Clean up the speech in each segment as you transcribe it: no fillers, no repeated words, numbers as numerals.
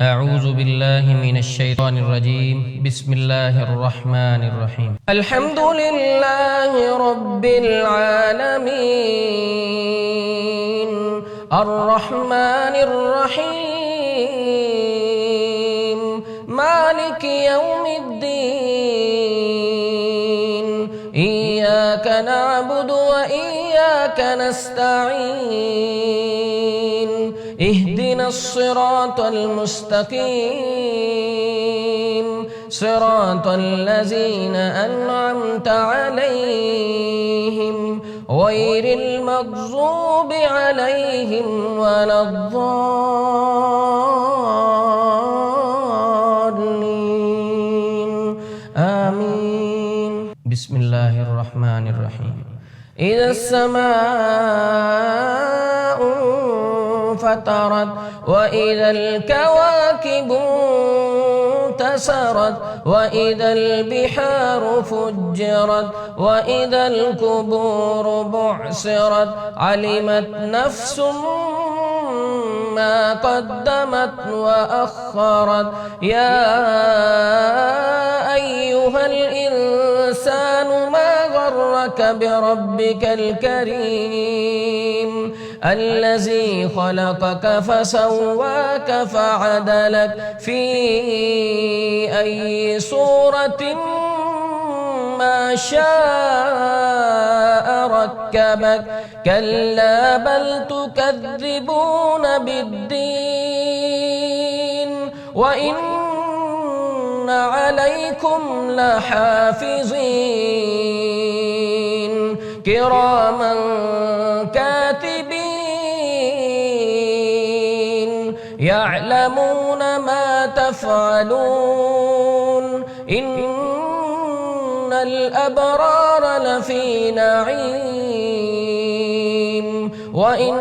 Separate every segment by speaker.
Speaker 1: أعوذ بالله من الشيطان الرجيم. بسم الله الرحمن الرحيم. الحمد لله رب العالمين الرحمن الرحيم مالك يوم الدين إياك نعبد وإياك نستعين اهدنا الصراط المستقيم صراط الذين أنعمت عليهم غير المغضوب عليهم ولا الضالين آمين. بسم الله الرحمن الرحيم. إذا السماء انفطرت وإذا الكواكب انتثرت وإذا البحار فجرت وإذا القبور بعثرت علمت نفس ما قدمت وأخرت. يا أيها الإنسان ما غرك بربك الكريم الذي خلقك فسواك فعدلك في أي صورة ما شاء ركبك. كلا بل تكذبون بالدين وإن عليكم لحافظين كراما كاتبين يعلمون ما تفعلون. إن الأبرار لفي نعيم وإن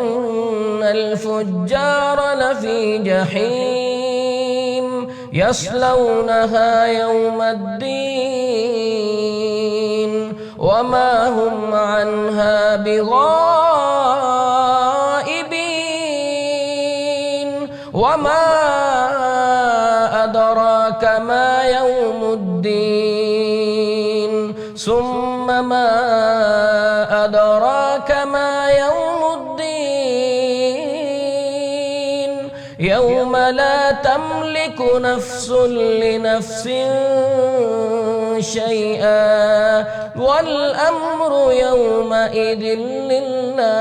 Speaker 1: الفجار لفي جحيم يصلونها يوم الدين وما هم عنها بغائبين. وما أدراك ما يوم الدين ثم ما أدراك ما يوم الدين يوم لا تملك نفس لنفس شيئا والأمر يومئذ لله.